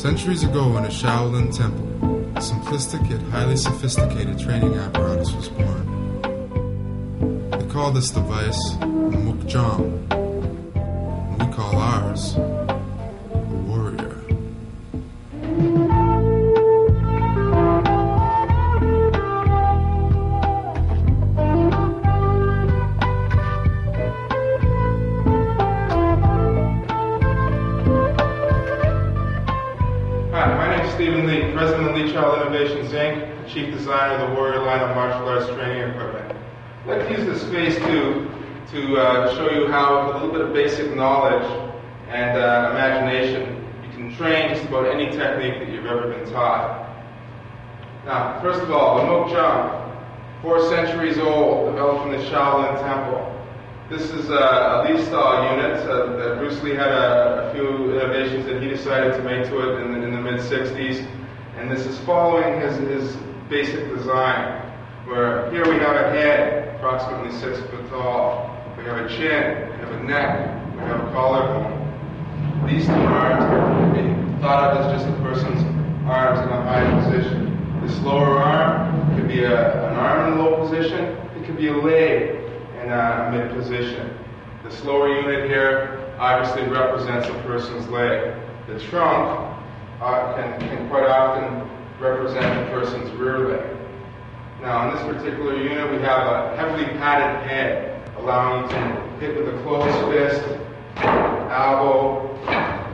Centuries ago in a Shaolin temple, a simplistic yet highly sophisticated training apparatus was born. They call this device a mukjam, and we call ours a warrior. President of Leechild Innovations, Inc., Chief Designer of the Warrior line of martial arts training equipment. I'd like to use this space to show you how, with a little bit of basic knowledge and imagination, you can train just about any technique that you've ever been taught. Now, first of all, the mukjam, 4 centuries old, developed from the Shaolin Temple. This is a Leechild unit that Bruce Lee had a few innovations that he decided to make to it in the mid-60s. And this is following his basic design, where here we have a head, approximately 6 foot tall. We have a chin, we have a neck, we have a collarbone. These 2 arms can be thought of as just a person's arms in a high position. This lower arm could be an arm in a low position, it could be a leg in a mid position. This lower unit here obviously represents a person's leg. The trunk can quite often represent a person's rear leg. Now, in this particular unit, we have a heavily padded head, allowing you to hit with a closed fist, elbow. In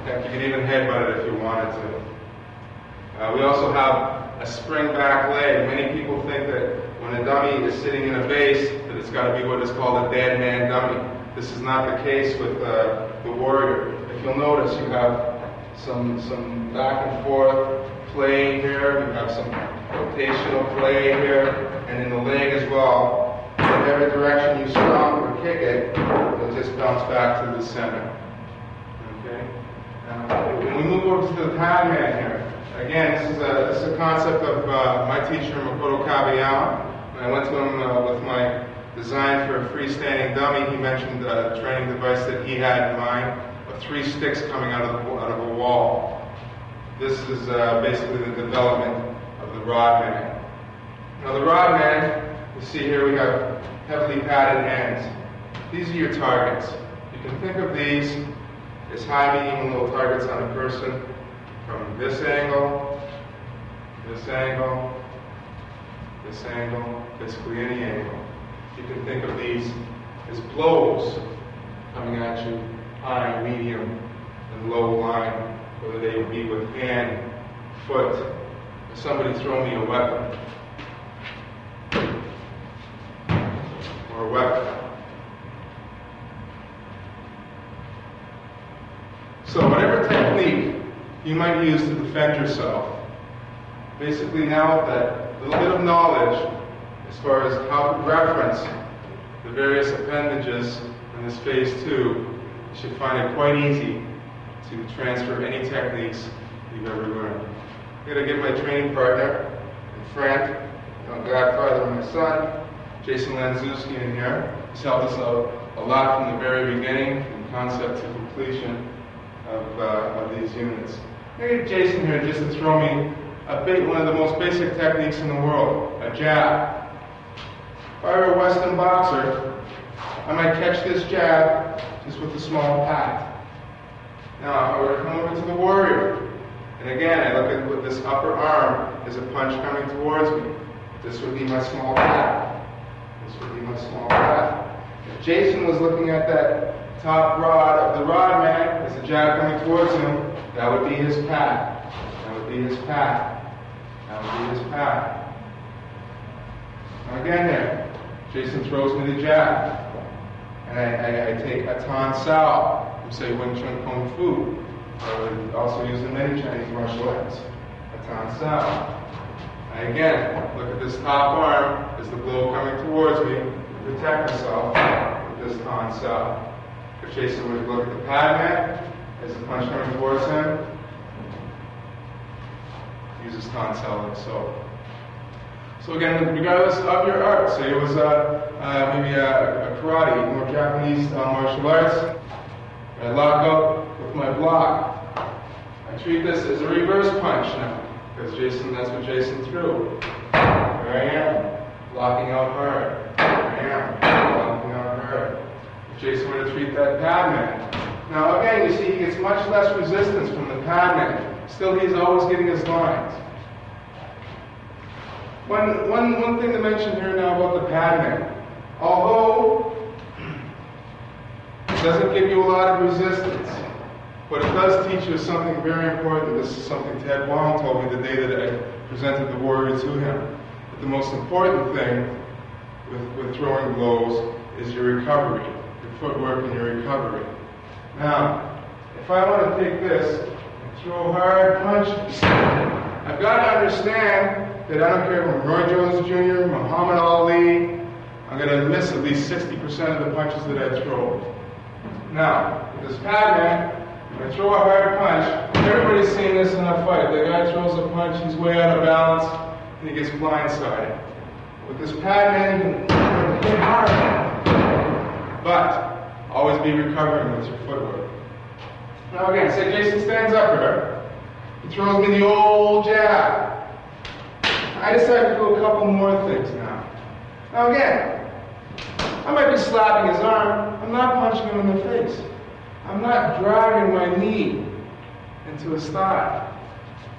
fact, you could even headbutt it if you wanted to. We also have a spring back leg. Many people think that when a dummy is sitting in a base, that it's got to be what is called a dead man dummy. This is not the case with the warrior. If you'll notice, you have some back and forth play here, you have some rotational play here, and in the leg as well. In every direction you stomp or kick it, it'll just bounce back to the center. Okay? When we move over to the pad man here, again, this is a concept of my teacher, Makoto Kabiyama. When I went to him with my design for a freestanding dummy, he mentioned a training device that he had in mind. 3 sticks coming out of a wall. This is basically the development of the rod man. Now the rod man, you see here we have heavily padded ends. These are your targets. You can think of these as high, medium, and low targets on a person from this angle, this angle, this angle, basically any angle. You can think of these as blows coming at you, high, medium, and low line, whether they be with hand, foot, or somebody throw me a weapon, or a weapon. So whatever technique you might use to defend yourself, basically now with that little bit of knowledge as far as how to reference the various appendages in this phase 2, you should find it quite easy to transfer any techniques you've ever learned. I'm going to get my training partner and friend, godfather of my son, Jason Lanzewski, in here. He's helped us out a lot from the very beginning, from concept to completion of these units. I'm going to get Jason here just to throw me one of the most basic techniques in the world, a jab. If I were a Western boxer, I might catch this jab just with a small pat. Now, if I were to come over to the warrior, and again, I look at with this upper arm as a punch coming towards me. This would be my small pat. This would be my small pat. If Jason was looking at that top rod of the rod man as a jab coming towards him, that would be his pat. That would be his pat. That would be his pat. Now again here, Jason throws me the jab. And I take a tan sao from, say, Wing Chun Kung Fu. I would also use in many Chinese martial arts. A tan sao. And again, look at this top arm as the blow coming towards me to protect myself with this tan sao. If Jason would look at the pad man as the punch coming towards him, use his tan sao like so. So again, regardless of your art, say it was maybe a karate, more Japanese martial arts, I lock up with my block. I treat this as a reverse punch now, because that's what Jason threw. Here I am, locking out hard. Here I am, locking out hard. If Jason were to treat that pad man. Now again, you see he gets much less resistance from the pad man. Still, he's always getting his lines. One thing to mention here now about the pad man. Although it doesn't give you a lot of resistance, what it does teach you is something very important. This is something Ted Wong told me the day that I presented the warrior to him. But the most important thing with throwing blows is your recovery, your footwork and your recovery. Now, if I want to take this and throw hard punches, I've got to understand that I don't care if I'm Roy Jones Jr., Muhammad Ali, I'm going to miss at least 60% of the punches that I throw. Now, with this pad man, when I throw a hard punch, everybody's seen this in a fight. The guy throws a punch, he's way out of balance, and he gets blindsided. With this pad man, you can hit hard, but always be recovering with your footwork. Now again, say Jason stands up here. He throws me the old jab. I decided to do a couple more things now. Now again, I might be slapping his arm. I'm not punching him in the face. I'm not driving my knee into his thigh.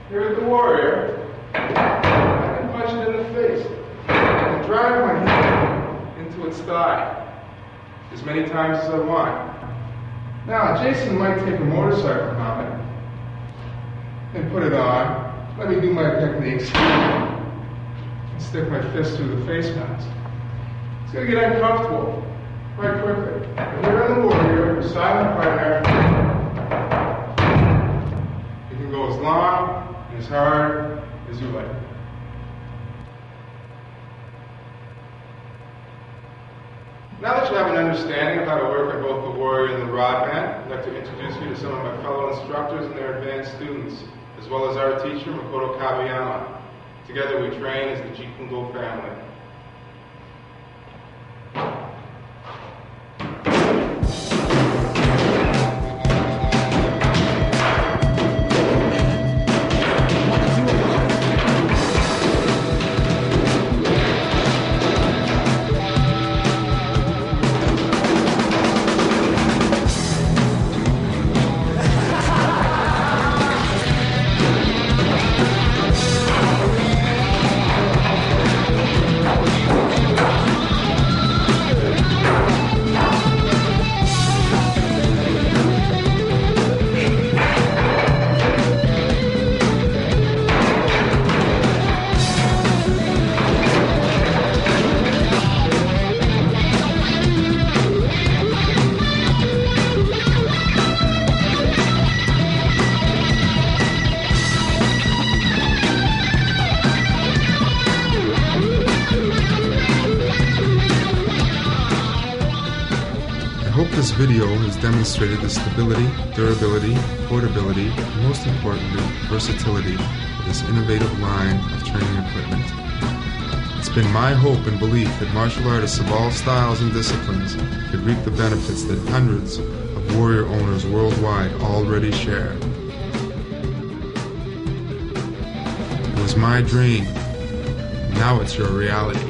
Here's the warrior. I can punch it in the face. I can drive my knee into its thigh as many times as I want. Now, Jason might take a motorcycle helmet and put it on. Let me do my techniques. Stick my fist through the face mask. It's going to get uncomfortable quite quickly. If you're in the warrior, your silent partner, you can go as long and as hard as you like. Now that you have an understanding of how to work on both the warrior and the rod man, I'd like to introduce you to some of my fellow instructors and their advanced students, as well as our teacher, Makoto Kabayama. Together we train as the Jeet Kune Do family. This video has demonstrated the stability, durability, portability, and most importantly, versatility of this innovative line of training equipment. It's been my hope and belief that martial artists of all styles and disciplines could reap the benefits that hundreds of warrior owners worldwide already share. It was my dream. Now it's your reality.